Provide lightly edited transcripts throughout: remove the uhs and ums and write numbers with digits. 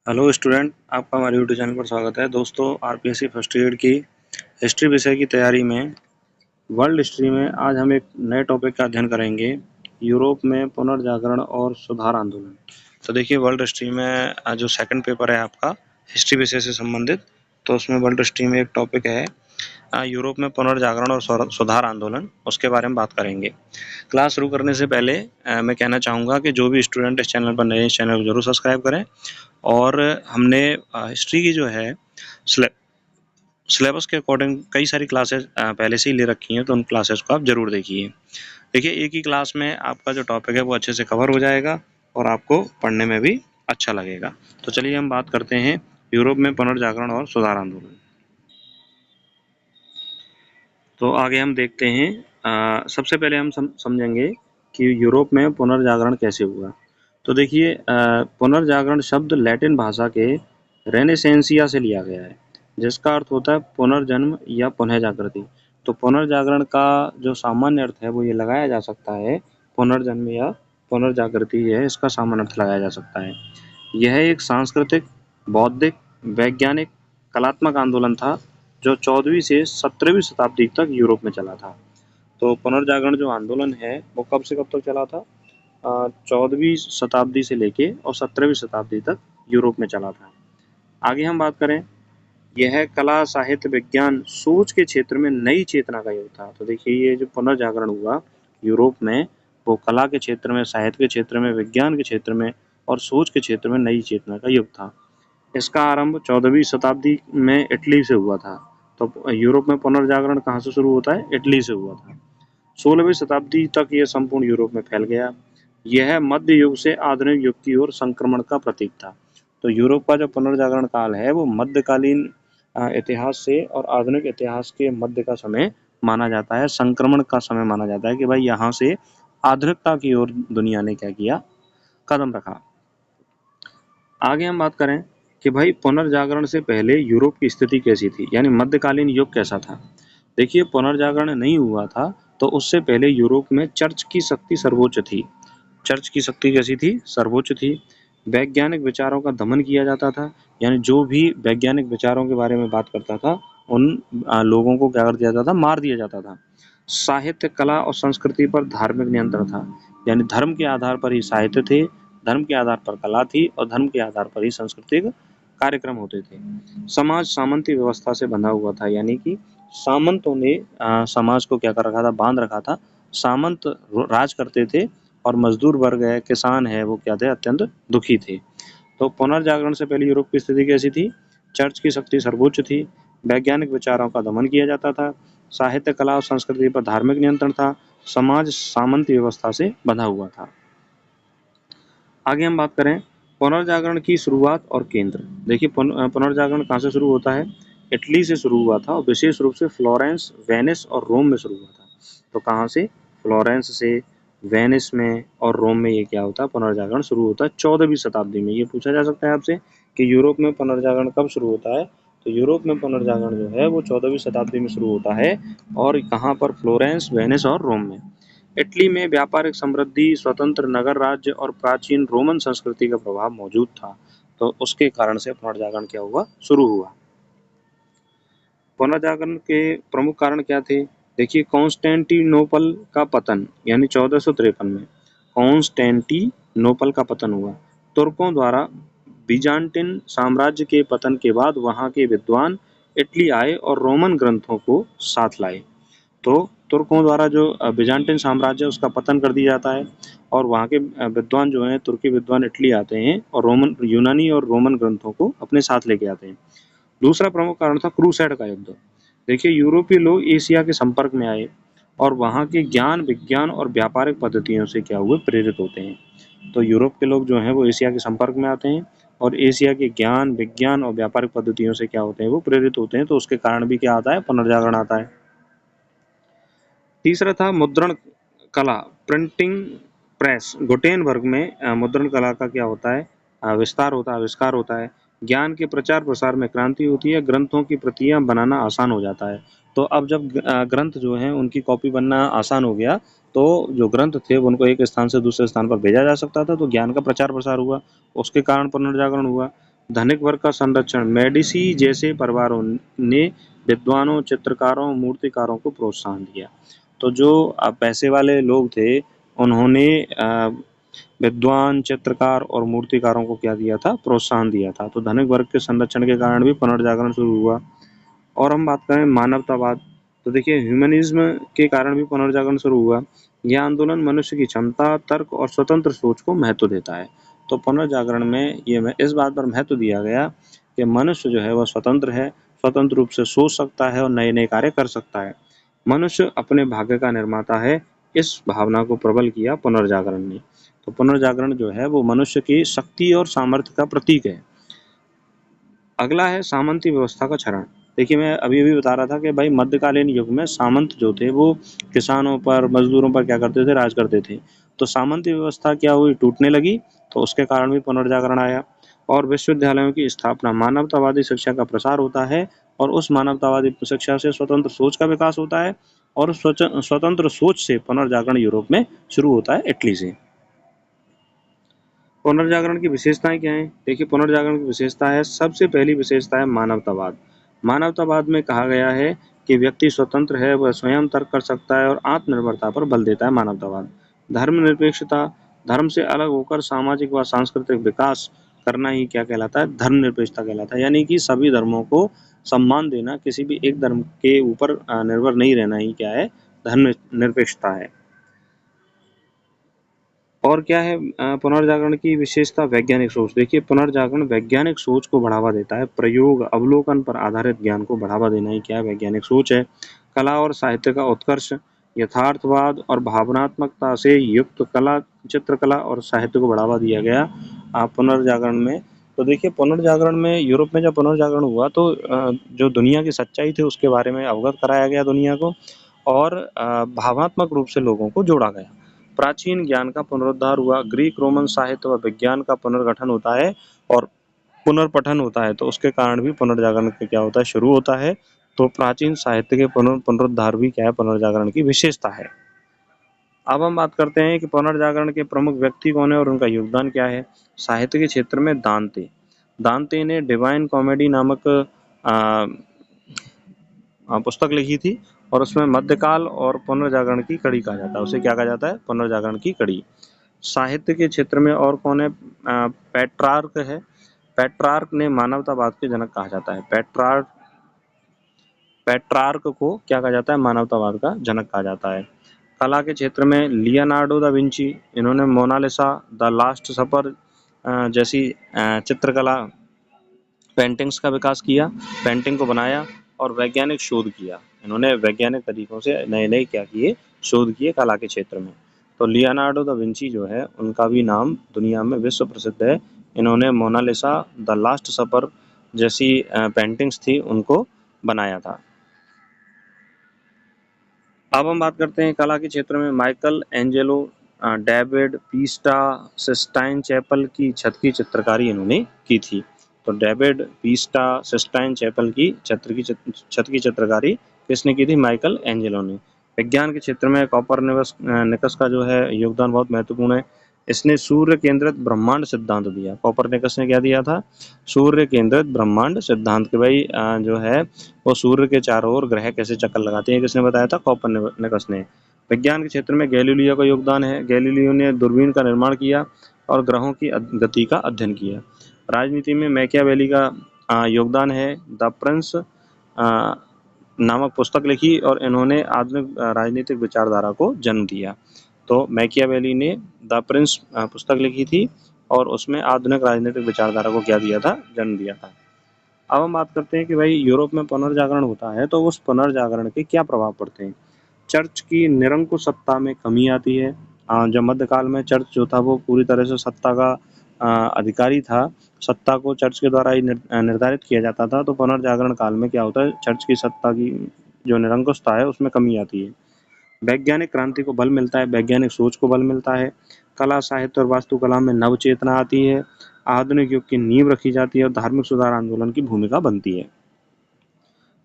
Hello student, आपका हमारे YouTube channel पर स्वागत है। दोस्तों, आरपीएससी फर्स्ट ईयर की हिस्ट्री विषय की तैयारी में वर्ल्ड हिस्ट्री में आज हम एक नए टॉपिक का अध्ययन करेंगे, यूरोप में पुनर्जागरण और सुधार आंदोलन। तो देखिए, वर्ल्ड हिस्ट्री में जो सेकंड पेपर है आपका हिस्ट्री विषय से संबंधित, तो उसमें वर्ल्ड हिस्ट्री में एक टॉपिक है यूरोप में पुनर्जागरण और सुधार आंदोलन, उसके बारे में बात करेंगे। क्लास शुरू करने से पहले मैं कहना चाहूँगा कि जो भी स्टूडेंट इस चैनल पर नए, इस चैनल को जरूर सब्सक्राइब करें। और हमने हिस्ट्री की जो है सिलेबस के अकॉर्डिंग कई सारी क्लासेस पहले से ही ले रखी हैं, तो उन क्लासेस को आप ज़रूर देखिए। देखिए, एक ही क्लास में आपका जो टॉपिक है वो अच्छे से कवर हो जाएगा और आपको पढ़ने में भी अच्छा लगेगा। तो चलिए हम बात करते हैं यूरोप में पुनर्जागरण और सुधार आंदोलन। तो आगे हम देखते हैं, सबसे पहले हम समझेंगे कि यूरोप में पुनर्जागरण कैसे हुआ। तो देखिए, पुनर्जागरण शब्द लैटिन भाषा के रेनेसेंसिया से लिया गया है, जिसका अर्थ होता है पुनर्जन्म या पुनः जागृति। तो पुनर्जागरण का जो सामान्य अर्थ है वो ये लगाया जा सकता है, पुनर्जन्म या पुनर्जागृति है, इसका सामान्य अर्थ लगाया जा सकता है। यह एक सांस्कृतिक, बौद्धिक, वैज्ञानिक, कलात्मक आंदोलन था जो 14वीं से 17वीं शताब्दी तक यूरोप में चला था। तो पुनर्जागरण जो आंदोलन है वो कब से कब तक चला था? 14वीं शताब्दी से लेके और 17वीं शताब्दी तक यूरोप में चला था। आगे हम बात करें, यह कला, साहित्य, विज्ञान, सोच के क्षेत्र में नई चेतना का युग था। तो देखिए, ये जो पुनर्जागरण हुआ यूरोप में, वो कला के क्षेत्र में, साहित्य के क्षेत्र में, विज्ञान के क्षेत्र में और सोच के क्षेत्र में नई चेतना का युग था। इसका आरंभ 14वीं शताब्दी में इटली से हुआ था। तो यूरोप में पुनर्जागरण कहाँ से शुरू होता है? इटली से हुआ था। 16वीं शताब्दी तक यह संपूर्ण यूरोप में फैल गया। यह मध्य युग से आधुनिक युग की ओर संक्रमण का प्रतीक था। तो यूरोप का जो पुनर्जागरण काल है वो मध्यकालीन इतिहास से और आधुनिक इतिहास के मध्य का समय माना जाता है, संक्रमण का समय माना जाता है कि भाई यहाँ से आधुनिकता की ओर दुनिया ने क्या किया? कदम रखा। आगे हम बात करें कि भाई पुनर्जागरण से पहले यूरोप की स्थिति कैसी थी, यानी मध्यकालीन युग कैसा था। देखिए, पुनर्जागरण नहीं हुआ था तो उससे पहले यूरोप में चर्च की शक्ति सर्वोच्च थी। चर्च की शक्ति कैसी थी? सर्वोच्च थी। वैज्ञानिक विचारों का दमन किया जाता था, यानी जो भी वैज्ञानिक विचारों के बारे में बात करता था उन लोगों को क्या कर दिया जाता था? मार दिया जाता था। साहित्य, कला और संस्कृति पर धार्मिक नियंत्रण था, यानी धर्म के आधार पर ही साहित्य थे, धर्म के आधार पर कला थी और धर्म के आधार पर ही सांस्कृतिक कार्यक्रम होते थे। समाज सामंती व्यवस्था से बंधा हुआ था, यानी कि सामंतों ने समाज को क्या कर रखा था? बांध रखा था। सामंत राज करते थे और मजदूर वर्ग है, किसान है, वो क्या थे? अत्यंत दुखी थे। तो पुनर्जागरण से पहले यूरोप की स्थिति कैसी थी? चर्च की शक्ति सर्वोच्च थी, वैज्ञानिक विचारों का दमन किया जाता था, साहित्य, कला और संस्कृति पर धार्मिक नियंत्रण था, समाज सामंती व्यवस्था से बंधा हुआ था। आगे हम बात करें पुनर्जागरण की शुरुआत और केंद्र। देखिए, पुनर्जागरण कहाँ से शुरू होता है? इटली से शुरू हुआ था और विशेष रूप से फ्लोरेंस, वेनिस और रोम में शुरू हुआ था। तो कहाँ से? फ्लोरेंस से, वेनिस में और रोम में ये क्या होता है? पुनर्जागरण शुरू होता है 14वीं शताब्दी में। ये पूछा जा सकता है आपसे कि यूरोप में पुनर्जागरण कब शुरू होता है? तो यूरोप में पुनर्जागरण जो है वो 14वीं शताब्दी में शुरू होता है। और कहाँ पर? फ्लोरेंस, वेनिस और रोम में। इटली में व्यापारिक समृद्धि, स्वतंत्र नगर राज्य और प्राचीन रोमन संस्कृति का प्रभाव मौजूद था, तो उसके कारण से पुनर्जागरण क्या हुआ? शुरू हुआ। पुनर्जागरण के प्रमुख कारण क्या थे? देखिए, कॉन्स्टेंटिनोपल का पतन, यानी 1453 में कॉन्स्टेंटिनोपल का पतन हुआ। तुर्कों द्वारा बीजान्टिन साम्राज्य के पतन के बाद वहां के विद्वान इटली आए और रोमन ग्रंथों को साथ लाए। तो तुर्कों द्वारा जो बीजान्टिन साम्राज्य उसका पतन कर दिया जाता है और वहाँ के विद्वान जो हैं, तुर्की विद्वान इटली आते हैं और रोमन, यूनानी और रोमन ग्रंथों को अपने साथ लेके आते हैं। दूसरा प्रमुख कारण था क्रूसेड का युद्ध। देखिए, यूरोपीय लोग एशिया के संपर्क में आए और वहाँ के ज्ञान, विज्ञान और व्यापारिक पद्धतियों से क्या हुए? प्रेरित होते हैं। तो यूरोप के लोग जो हैं वो एशिया के संपर्क में आते हैं और एशिया के ज्ञान, विज्ञान और व्यापारिक पद्धतियों से क्या होते हैं? वो प्रेरित होते हैं। तो उसके कारण भी क्या आता है? पुनर्जागरण आता है। तीसरा था मुद्रण कला, प्रिंटिंग प्रेस। गुटेनबर्ग में मुद्रण कला का क्या होता है? विस्तार होता है, आविष्कार होता है। ज्ञान के प्रचार प्रसार में क्रांति होती है, ग्रंथों की प्रतियां बनाना आसान हो जाता है। तो अब जब ग्रंथ जो हैं उनकी कॉपी बनना आसान हो गया, तो जो ग्रंथ थे उनको एक स्थान से दूसरे स्थान पर भेजा जा सकता था, तो ज्ञान का प्रचार प्रसार हुआ, उसके कारण पुनर्जागरण हुआ। धनिक वर्ग का संरक्षण, मेडिसी जैसे परिवारों ने विद्वानों, चित्रकारों, मूर्तिकारों को प्रोत्साहन दिया। तो जो पैसे वाले लोग थे, उन्होंने विद्वान, चित्रकार और मूर्तिकारों को क्या दिया था? प्रोत्साहन दिया था। तो धनिक वर्ग के संरक्षण के कारण भी पुनर्जागरण शुरू हुआ। और हम बात करें मानवतावाद, तो देखिए ह्यूमनिज्म के कारण भी पुनर्जागरण शुरू हुआ। यह आंदोलन मनुष्य की क्षमता, तर्क और स्वतंत्र सोच को महत्व देता है। तो पुनर्जागरण में ये में इस बात पर महत्व दिया गया कि मनुष्य जो है वह स्वतंत्र है, स्वतंत्र रूप से सोच सकता है और नए-नए कार्य कर सकता है। मनुष्य अपने भाग्य का निर्माता है, इस भावना को प्रबल किया पुनर्जागरण ने। तो पुनर्जागरण जो है वो मनुष्य की शक्ति और सामर्थ्य का प्रतीक है। अगला है सामंती व्यवस्था का क्षरण। देखिए मैं अभी-अभी बता रहा था कि भाई मध्यकालीन युग में सामंत जो थे वो किसानों पर, मजदूरों पर क्या करते थे? राज करते थे। तो सामंती व्यवस्था क्या हुई? टूटने लगी, तो उसके कारण भी पुनर्जागरण आया। और विश्वविद्यालयों की स्थापना, मानवतावादी शिक्षा का प्रसार होता है और उस मानवतावादी शिक्षा से स्वतंत्र सोच का विकास होता है और स्वतंत्र सोच से पुनर्जागरण यूरोप में शुरू होता है, इटली से। पुनर्जागरण की विशेषताएं क्या हैं? देखिए पुनर्जागरण की विशेषता है, सबसे पहली विशेषता है मानवतावाद। मानवतावाद में कहा गया है कि व्यक्ति स्वतंत्र है, वह स्वयं तर्क कर सकता है और आत्मनिर्भरता पर बल देता है मानवतावाद। धर्मनिरपेक्षता, धर्म से अलग होकर सामाजिक व सांस्कृतिक विकास करना ही क्या कहलाता है? धर्मनिरपेक्षता कहलाता है। यानी कि सभी धर्मों को सम्मान देना, किसी भी एक धर्म के ऊपर निर्भर नहीं रहना ही क्या है? धर्मनिरपेक्षता है। और क्या है पुनर्जागरण की विशेषता? वैज्ञानिक सोच। देखिए पुनर्जागरण वैज्ञानिक सोच को बढ़ावा देता है, प्रयोग अवलोकन पर आधारित ज्ञान को बढ़ावा देना ही क्या है? वैज्ञानिक सोच है। कला और साहित्य का उत्कर्ष, यथार्थवाद और भावनात्मकता से युक्त कला, चित्रकला और साहित्य को बढ़ावा दिया गया पुनर्जागरण में। तो देखिए पुनर्जागरण में, यूरोप में जब पुनर्जागरण हुआ तो जो दुनिया की सच्चाई थी उसके बारे में अवगत कराया गया दुनिया को, और भावनात्मक रूप से लोगों को जोड़ा गया। प्राचीन ज्ञान का पुनरुद्धार हुआ, ग्रीक रोमन साहित्य व विज्ञान का पुनर्गठन होता है और पुनर्पठन होता है, तो उसके कारण भी पुनर्जागरण क्या होता है? शुरू होता है। तो प्राचीन साहित्य के पुनरुद्धार भी क्या है? पुनर्जागरण की विशेषता है। अब हम बात करते हैं कि पुनर्जागरण के प्रमुख व्यक्ति कौन है और उनका योगदान क्या है। साहित्य के क्षेत्र में दांते, दांते ने डिवाइन कॉमेडी नामक पुस्तक लिखी थी और उसमें मध्यकाल और पुनर्जागरण की कड़ी कहा जाता है। उसे क्या कहा जाता है? पुनर्जागरण की कड़ी। साहित्य के क्षेत्र में और कौन है? पेट्रार्क है। पेट्रार्क ने मानवतावाद के जनक कहा जाता है। पेट्रार्क को क्या कहा जाता है? मानवतावाद का जनक कहा जाता है। कला के क्षेत्र में लियोनार्डो दा विंची, इन्होंने मोनालिसा, द लास्ट सपर जैसी चित्रकला, पेंटिंग्स का विकास किया, पेंटिंग को बनाया और वैज्ञानिक शोध किया। इन्होंने वैज्ञानिक तरीकों से नए-नए क्या किए? शोध किए कला के क्षेत्र में। तो लियोनार्डो दा विंची जो है उनका भी नाम दुनिया में विश्व प्रसिद्ध है। इन्होंने मोनालिसा, द लास्ट सपर जैसी पेंटिंग्स थी उनको बनाया था। अब हम बात करते हैं कला के क्षेत्र में Michelangelo, David Pieta, Sistine Chapel की छत की चित्रकारी इन्होंने की थी। तो डेविड पीस्टा, सिस्टाइन चैपल की छत की चित्रकारी किसने की थी? माइकल एंजेलो ने। विज्ञान के क्षेत्र में कोपरनिकस का जो है योगदान बहुत महत्वपूर्ण है। इसने सूर्य केंद्रित ब्रह्मांड सिद्धांत दिया। कोपरनिकस ने क्या दिया था? सूर्य केंद्रित ब्रह्मांड सिद्धांत के भाई जो है वो सूर्य के चारों ओर ग्रह कैसे चक्कर लगाते हैं, किसने बताया था? कोपरनिकस ने। विज्ञान के क्षेत्र में गैलीलियो का योगदान है। गैलीलियो ने दूरबीन का निर्माण किया और ग्रहों की गति का अध्ययन किया। राजनीति में मैकियावेली का योगदान है। द प्रिंस नामक पुस्तक लिखी और इन्होंने आधुनिक राजनीतिक विचारधारा को जन्म दिया। तो मैकियावेली ने द प्रिंस पुस्तक लिखी थी और उसमें आधुनिक राजनीतिक विचारधारा को क्या दिया था? जन्म दिया था। अब हम बात करते हैं कि भाई यूरोप में पुनर्जागरण होता है तो उस पुनर्जागरण के क्या प्रभाव पड़ते हैं। चर्च की निरंकुश सत्ता में कमी आती है। जब मध्यकाल में चर्च जो था वो पूरी तरह से सत्ता का अधिकारी था, सत्ता को चर्च के द्वारा ही निर्धारित किया जाता था। तो पुनर्जागरण काल में क्या होता है? चर्च की सत्ता की जो निरंकुशता है उसमें कमी आती है। वैज्ञानिक क्रांति को बल मिलता है, वैज्ञानिक सोच को बल मिलता है। कला, साहित्य और वास्तुकला में नव चेतना आती है। आधुनिक युग की नींव रखी जाती है और धार्मिक सुधार आंदोलन की भूमिका बनती है।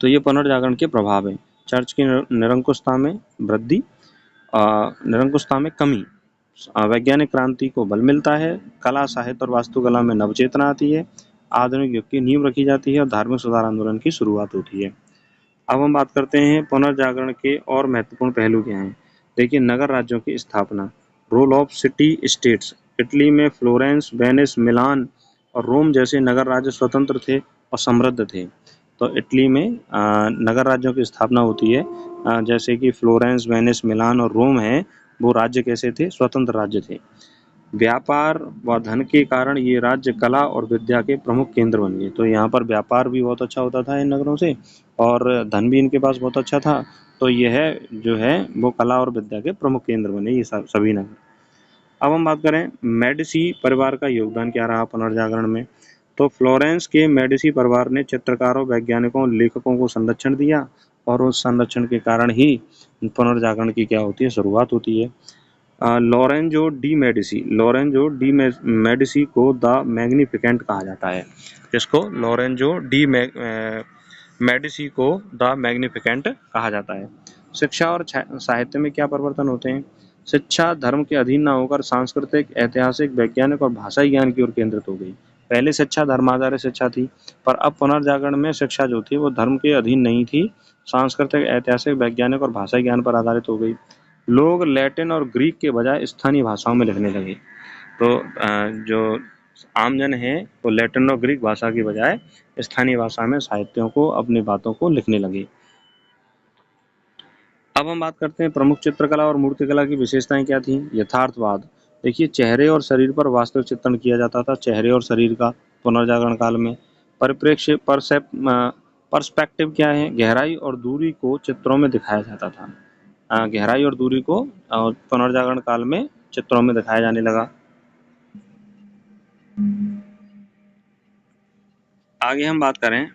तो ये पुनर्जागरण के प्रभाव हैं। चर्च की निरंकुशता में वृद्धि, निरंकुशता में कमी, वैज्ञानिक क्रांति को बल मिलता है, कला, साहित्य और वास्तुकला में नवचेतना आती है, आधुनिक युग की नींव रखी जाती है और धार्मिक सुधार आंदोलन की शुरुआत होती है। अब हम बात करते हैं पुनर्जागरण के और महत्वपूर्ण पहलू क्या हैं। देखिए, नगर राज्यों की स्थापना, role of city states. Italy में फ्लोरेंस, वेनिस, मिलान और रोम जैसे नगर राज्य स्वतंत्र थे और समृद्ध थे। तो इटली में नगर राज्यों की स्थापना होती है। जैसे कि फ्लोरेंस, वेनिस, मिलान और रोम है, वो राज्य कैसे थे? स्वतंत्र राज्य थे। व्यापार व धन के कारण ये राज्य कला और विद्या के प्रमुख केंद्र बन गए। तो यहाँ पर व्यापार भी बहुत अच्छा होता था इन नगरों से, और धन भी इनके पास बहुत अच्छा था। तो यह जो है वो कला और विद्या के प्रमुख केंद्र बने ये सभी नगर। अब हम बात करें मेडिसी परिवार का योगदान क्या रहा पुनर्जागरण में। तो फ्लोरेंस के मेडिसी परिवार ने चित्रकारों, वैज्ञानिकों, लेखकों को संरक्षण दिया, और उस संरक्षण के कारण ही पुनर्जागरण की क्या होती है? शुरुआत होती है। लोरेंजो डी मेडिसी को द मैग्निफिकेंट कहा जाता है। इसको लोरेंजो डी मेडिसी को द मैग्निफिकेंट कहा जाता है। शिक्षा और साहित्य में क्या परिवर्तन होते हैं? शिक्षा धर्म के अधीन न होकर सांस्कृतिक, ऐतिहासिक, वैज्ञानिक और भाषाई ज्ञान की ओर केंद्रित हो गई। पहले शिक्षा धर्म आधारित शिक्षा थी, पर अब पुनर्जागरण में शिक्षा जो थी वो धर्म के अधीन नहीं थी, सांस्कृतिक, ऐतिहासिक, वैज्ञानिक और भाषाई ज्ञान पर आधारित हो गई। लोग लैटिन और ग्रीक के बजाय स्थानीय भाषाओं में लिखने लगे। तो जो आमजन है वो लैटिन और ग्रीक भाषा की बजाय स्थानीय भाषा में साहित्यों को, अपनी बातों को लिखने लगे। अब हम बात करते हैं प्रमुख चित्रकला और मूर्तिकला की विशेषताएं क्या थी। यथार्थवाद। देखिए, चेहरे और शरीर पर वास्तविक चित्रण किया जाता था, चेहरे और शरीर का पुनर्जागरण काल में। परिप्रेक्ष्य पर्सपेक्टिव क्या है? गहराई और दूरी को चित्रों में दिखाया जाता था। गहराई और दूरी को पुनर्जागरण काल में चित्रों में दिखाया जाने लगा। आगे हम बात करें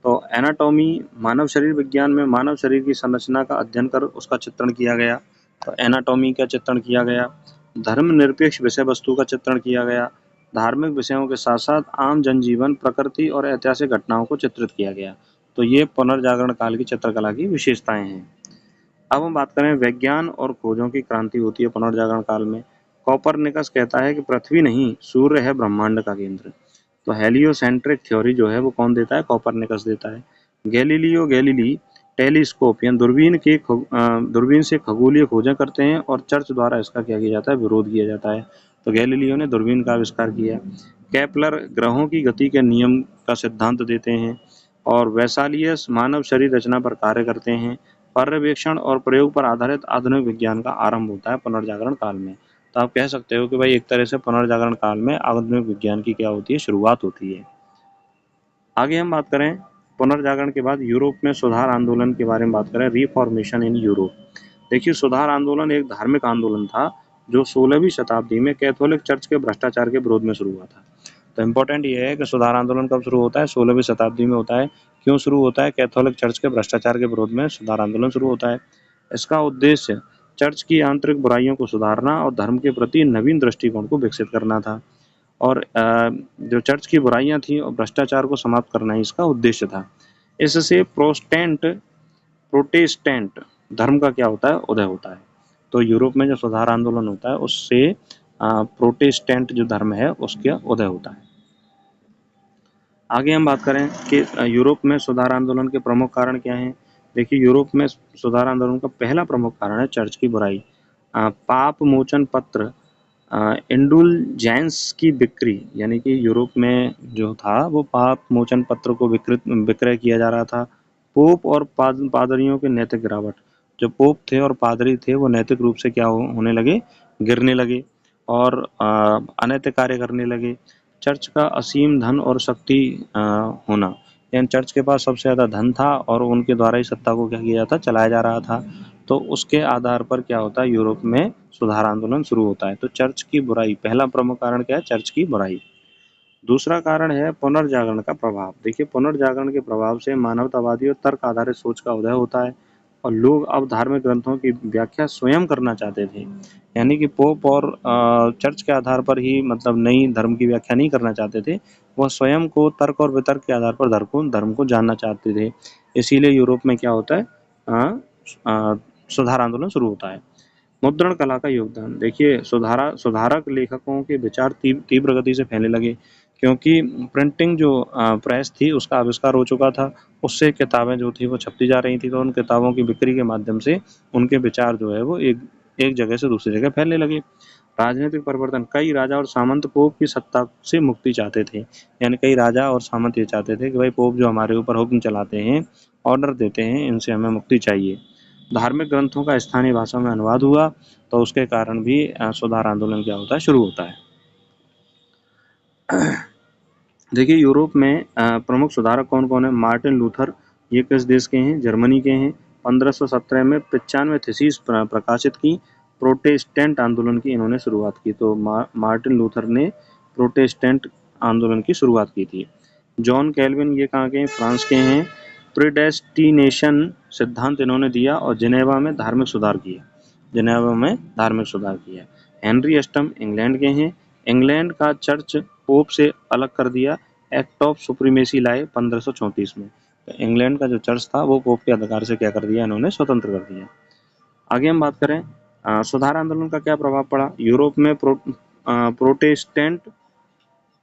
तो एनाटॉमी, मानव शरीर विज्ञान में मानव शरीर की संरचना का अध्ययन कर उसका चित्रण किया गया। तो एनाटॉमी का चित्रण किया गया। धर्मनिरपेक्ष विषय वस्तु का चित्रण किया गया। धार्मिक विषयों के साथ साथ आम जनजीवन, प्रकृति और ऐतिहासिक घटनाओं को चित्रित किया गया। तो ये पुनर्जागरण काल की चित्रकला की विशेषताएं हैं। अब हम बात करें विज्ञान और खोजों की क्रांति होती है पुनर्जागरण काल में। कॉपरनिकस कहता है कि पृथ्वी नहीं, सूर्य है ब्रह्मांड का केंद्र। तो हेलियोसेंट्रिक थ्योरी जो है वो कौन देता है? कॉपरनिकस देता है। गैलीलियो गैलीली टेलीस्कोप यानी दूरबीन से खगोलीय खोजें करते हैं, और चर्च द्वारा इसका क्या किया जाता है? विरोध किया जाता है। तो गैलीलियो ने दूरबीन का आविष्कार किया। केपलर ग्रहों की गति के नियम का सिद्धांत देते हैं, और वैसालियस मानव शरीर रचना पर कार्य करते हैं। पर्यवेक्षण और प्रयोग पर आधारित आधुनिक विज्ञान का आरंभ होता है पुनर्जागरण काल में। तो आप कह सकते हो कि भाई एक तरह से पुनर्जागरण काल में आधुनिक विज्ञान की क्या होती है? शुरुआत होती है। आगे हम बात करें पुनर्जागरण के बाद यूरोप में सुधार आंदोलन के बारे में बात करें। Reformation in Europe. देखिए, सुधार आंदोलन एक धार्मिक आंदोलन था जो 16वीं शताब्दी में कैथोलिक चर्च के भ्रष्टाचार के विरोध में शुरू हुआ था। तो इम्पोर्टेंट ये है कि सुधार आंदोलन कब शुरू होता है? 16वीं शताब्दी में होता है। क्यों शुरू होता है? कैथोलिक चर्च के भ्रष्टाचार के विरोध में सुधार आंदोलन शुरू होता है। इसका उद्देश्य चर्च की आंतरिक बुराइयों को सुधारना और धर्म के प्रति नवीन दृष्टिकोण को विकसित करना था। और जो चर्च की बुराइयां थी और भ्रष्टाचार को समाप्त करना ही इसका उद्देश्य था। इससे प्रोटेस्टेंट धर्म का क्या होता है? उदय होता है। तो यूरोप में जो सुधार आंदोलन होता है उससे प्रोटेस्टेंट जो धर्म है उसका उदय होता है। आगे हम बात करें कि यूरोप में सुधार आंदोलन के प्रमुख कारण क्या हैं। देखिए, यूरोप में सुधार आंदोलन का पहला प्रमुख कारण है चर्च की बुराई। पाप मोचन पत्र, इंडुलजेंस की बिक्री, यानी कि यूरोप में जो था वो पाप मोचन पत्र को विक्रय किया जा रहा था। पोप और पादरियों के नैतिक गिरावट। जो पोप थे और पादरी थे वो नैतिक रूप से क्या होने लगे? गिरने लगे, और अनैतिक कार्य करने लगे। चर्च का असीम धन और शक्ति होना, यानी चर्च के पास सबसे ज़्यादा धन था और उनके द्वारा ही सत्ता को क्या किया जाता? चलाया जा रहा था। तो उसके आधार पर क्या होता है? यूरोप में सुधार आंदोलन शुरू होता है। तो चर्च की बुराई, पहला प्रमुख कारण क्या है? चर्च की बुराई। दूसरा कारण है पुनर्जागरण का प्रभाव। देखिए, पुनर्जागरण के प्रभाव से मानवतावादी और तर्क आधारित सोच का उदय होता है, और लोग अब धार्मिक ग्रंथों की व्याख्या स्वयं करना चाहते थे। यानी कि पोप और चर्च के आधार पर ही मतलब नई धर्म की व्याख्या नहीं करना चाहते थे, वह स्वयं को तर्क और वितर्क के आधार पर धर्म को जानना चाहते थे। इसीलिए यूरोप में क्या होता है? सुधार आंदोलन शुरू होता है। मुद्रण कला का योगदान। देखिए, सुधारक लेखकों के विचार तीव्र गति से फैलने लगे, क्योंकि प्रिंटिंग जो प्रेस थी उसका आविष्कार हो चुका था, उससे किताबें जो थी वो छपती जा रही थी, तो उन किताबों की बिक्री के माध्यम से उनके विचार जो है वो एक जगह से दूसरी जगह फैलने लगे। राजनीतिक परिवर्तन, कई राजा और सामंत पोप की सत्ता से मुक्ति चाहते थे, यानी कई राजा और सामंत ये चाहते थे कि भाई पोप जो हमारे ऊपर हुक्म चलाते हैं, ऑर्डर देते हैं, इनसे हमें मुक्ति चाहिए। धार्मिक ग्रंथों का स्थानीय भाषा में अनुवाद हुआ, तो उसके कारण भी सुधार आंदोलन क्या होता है, शुरू होता है। देखिए यूरोप में प्रमुख सुधारक कौन कौन है? मार्टिन लूथर, ये किस देश के हैं? जर्मनी के हैं। 1517 में 95 थीसिस प्रकाशित की। प्रोटेस्टेंट आंदोलन की इन्होंने शुरुआत की, तो मार्टिन लूथर ने प्रोटेस्टेंट आंदोलन की शुरुआत की थी। जॉन कैल्विन, ये कहाँ के हैं? फ्रांस के हैं। प्रिडेस्टिनेशन सिद्धांत इन्होंने दिया और जिनेवा में धार्मिक सुधार किया। जिनेवा में धार्मिक सुधार किया। हेनरी अष्टम इंग्लैंड के हैं। इंग्लैंड का चर्च पोप से अलग कर दिया। एक्ट ऑफ सुप्रीमेसी लाए 1534 में। तो इंग्लैंड का जो चर्च था वो पोप के अधिकार से क्या कर दिया, इन्होंने स्वतंत्र कर दिया। आगे हम बात करें सुधार आंदोलन का क्या प्रभाव पड़ा। यूरोप में प्रोटेस्टेंट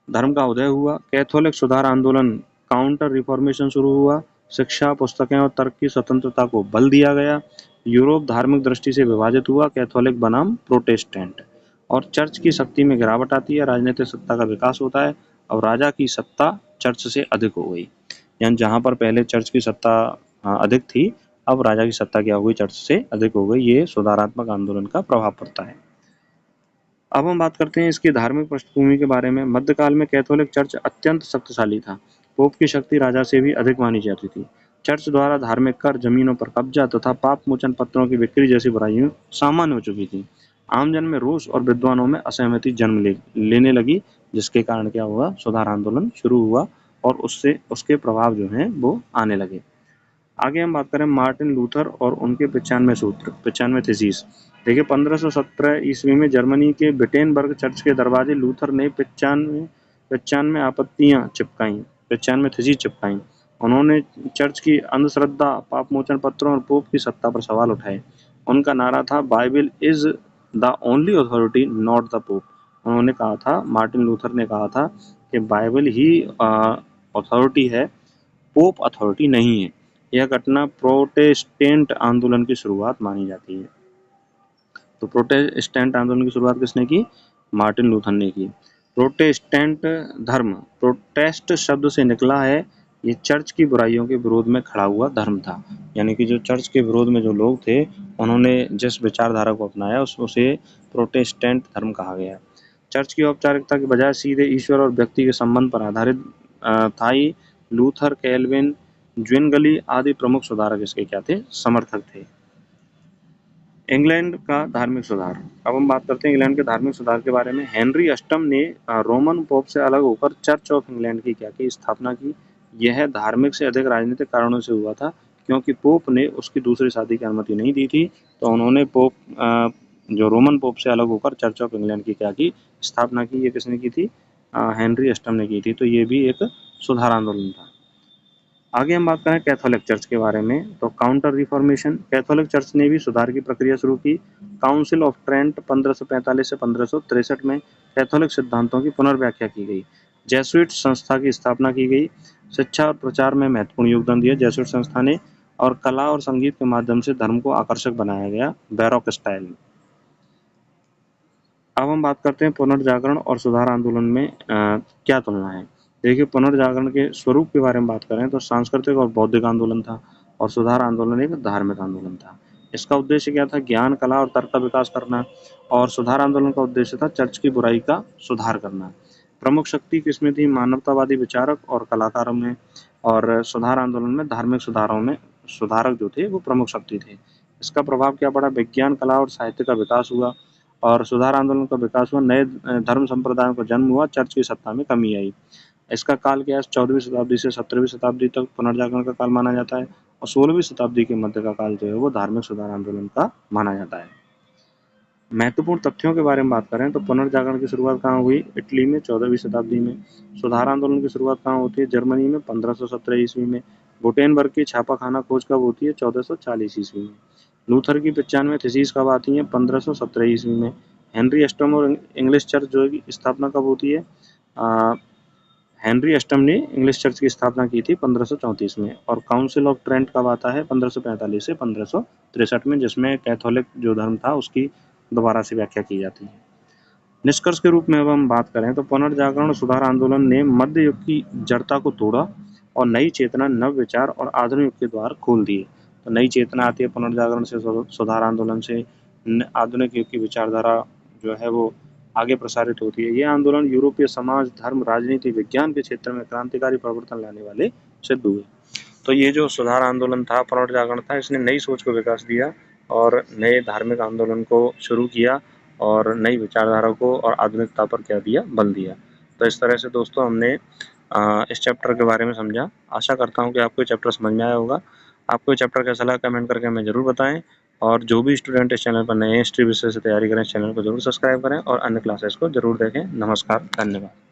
धर्म का उदय हुआ। कैथोलिक सुधार आंदोलन, काउंटर रिफॉर्मेशन शुरू हुआ। शिक्षा, पुस्तकें और तर्क की स्वतंत्रता को बल दिया गया। यूरोप धार्मिक दृष्टि से विभाजित हुआ, कैथोलिक बनाम प्रोटेस्टेंट। और चर्च की शक्ति में गिरावट आती है, राजनीतिक सत्ता का विकास होता है, और राजा की सत्ता चर्च से अधिक हो गई। यानी जहाँ पर पहले चर्च की सत्ता अधिक थी, अब राजा की सत्ता क्या हो गई, चर्च से अधिक हो गई। ये सुधारात्मक आंदोलन का प्रभाव पड़ता है। अब हम बात करते हैं इसकी धार्मिक पृष्ठभूमि के बारे में। मध्यकाल में कैथोलिक चर्च अत्यंत शक्तिशाली था। पोप की शक्ति राजा से भी अधिक मानी जाती थी। चर्च द्वारा धार्मिक कर, जमीनों पर कब्जा तथा पाप मोचन पत्रों की बिक्री जैसी बुराइयां सामान्य हो चुकी थी। आमजन में रोष और विद्वानों में असहमति जन्म लेने लगी, जिसके कारण क्या हुआ, सुधार आंदोलन शुरू हुआ और उससे उसके प्रभाव जो हैं वो आने लगे। आगे हम बात करें मार्टिन लूथर और उनके 95 सूत्र, 95 थीसिस। देखिए 1517 ईस्वी में जर्मनी के विटेनबर्ग चर्च के दरवाजे लूथर ने 95 आपत्तियां चिपकाई, 95 थीसिस चिपकाई। उन्होंने चर्च की अंधश्रद्धा, पाप मोचन पत्रों और पोप की सत्ता पर सवाल उठाए। उनका नारा था, Bible is the only authority, not the pope. उन्होंने कहा था, मार्टिन लूथर ने कहा था कि बाइबल ही अथॉरिटी है, पोप अथॉरिटी नहीं है। यह घटना प्रोटेस्टेंट आंदोलन की शुरुआत मानी जाती है। तो प्रोटेस्टेंट आंदोलन की शुरुआत किसने की? मार्टिन लूथर ने की। प्रोटेस्टेंट धर्म, प्रोटेस्ट शब्द से निकला है, ये चर्च की बुराइयों के विरोध में खड़ा हुआ धर्म था। यानी कि जो चर्च के विरोध में जो लोग थे, उन्होंने जिस विचारधारा को अपनाया उसे प्रोटेस्टेंट धर्म कहा गया। चर्च की औपचारिकता के बजाय सीधे ईश्वर और व्यक्ति के संबंध पर आधारित था। लूथर, कैल्विन, ज्विंगली आदि प्रमुख सुधारक इसके क्या थे, समर्थक थे। इंग्लैंड का धार्मिक सुधार। अब हम बात करते हैं इंग्लैंड के धार्मिक सुधार के बारे में। हेनरी अष्टम ने रोमन पोप से अलग होकर चर्च ऑफ इंग्लैंड की क्या की, स्थापना की। यह धार्मिक से अधिक राजनीतिक कारणों से हुआ था, क्योंकि पोप ने उसकी दूसरी शादी की अनुमति नहीं दी थी, तो उन्होंने पोप जो रोमन पोप से अलग होकर चर्च ऑफ इंग्लैंड की क्या की, स्थापना की। ये किसने की थी? हेनरी अष्टम ने की थी। तो ये भी एक सुधार आंदोलन था। आगे हम बात करें कैथोलिक चर्च के बारे में, तो काउंटर रिफॉर्मेशन, कैथोलिक चर्च ने भी सुधार की प्रक्रिया शुरू की। काउंसिल ऑफ ट्रेंट 1545 से 1563 में कैथोलिक सिद्धांतों की पुनर्व्याख्या की गई। जेसुइट संस्था की स्थापना की गई। शिक्षा और प्रचार में महत्वपूर्ण योगदान दिया जेसुइट संस्था ने, और कला और संगीत के माध्यम से धर्म को आकर्षक बनाया गया, बैरोक स्टाइल में। अब हम बात करते हैं पुनर्जागरण और सुधार आंदोलन में क्या तुलना है। देखिए पुनर्जागरण के स्वरूप के बारे में बात करें तो सांस्कृतिक और बौद्धिक आंदोलन था, और सुधार आंदोलन एक धार्मिक आंदोलन था। इसका उद्देश्य क्या था? ज्ञान, कला और तर्क का विकास करना। और सुधार आंदोलन का उद्देश्य था चर्च की बुराई का सुधार करना। प्रमुख शक्ति किसमें थी? मानवतावादी विचारक और कलाकारों में। और सुधार आंदोलन में धार्मिक सुधारों में सुधारक जो थे वो प्रमुख शक्ति थे। इसका प्रभाव क्या पड़ा? विज्ञान, कला और साहित्य का विकास हुआ, और सुधार आंदोलन का विकास हुआ। नए धर्म संप्रदायों का जन्म हुआ, चर्च की सत्ता में कमी आई। इसका काल क्या है? 14वीं शताब्दी से 17वीं शताब्दी तक पुनर्जागरण का काल माना जाता है, और 16वीं शताब्दी के मध्य का काल जो है वो धार्मिक सुधार आंदोलन का माना जाता है। महत्वपूर्ण तथ्यों के बारे में बात करें तो पुनर्जागरण की शुरुआत कहाँ हुई? इटली में 14वीं शताब्दी में। सुधार आंदोलन की शुरुआत कहाँ होती है? जर्मनी में 1517 ईस्वी में। गुटेनबर्ग की छापाखाना खोज कब होती है? 1440 ईस्वी में। लूथर की 95 थीसिस कब आती हैं? 1517 ईस्वी में। हेनरी अष्टम और इंग्लिश चर्च जो है की स्थापना कब होती है? हेनरी अष्टम ने इंग्लिश चर्च की स्थापना की थी 1534 में, और काउंसिल ऑफ ट्रेंट कब आता है 1545 से 1563 में, जिसमें कैथोलिक जो धर्म था उसकी दोबारा से व्याख्या की जाती है। निष्कर्ष के रूप में अब हम बात करें तो पुनर्जागरण सुधार आंदोलन ने मध्य युग की जड़ता को तोड़ा और नई चेतना, नव विचार और आधुनिक युग के द्वार खोल दिए। तो नई चेतना आती है पुनर्जागरण से, सुधार आंदोलन से आधुनिक युग की विचारधारा जो है वो आगे प्रसारित होती है। ये आंदोलन यूरोपीय समाज, धर्म, राजनीति, विज्ञान के क्षेत्र में क्रांतिकारी परिवर्तन लाने वाले सिद्ध हुए। तो ये जो सुधार आंदोलन था, पुनर्जागरण था, इसने नई सोच को विकास दिया और नए धार्मिक आंदोलन को शुरू किया और नई विचारधारा को और आधुनिकता पर क्या दिया, बल दिया। तो इस तरह से दोस्तों हमने इस चैप्टर के बारे में समझा। आशा करता हूँ कि आपको चैप्टर समझ में आया होगा। आपको चैप्टर कैसा लगा कमेंट करके हमें ज़रूर बताएं, और जो भी स्टूडेंट इस चैनल पर नए हिस्ट्री विषय से तैयारी करें, इस चैनल को जरूर सब्सक्राइब करें और अन्य क्लासेस को जरूर देखें। नमस्कार, धन्यवाद।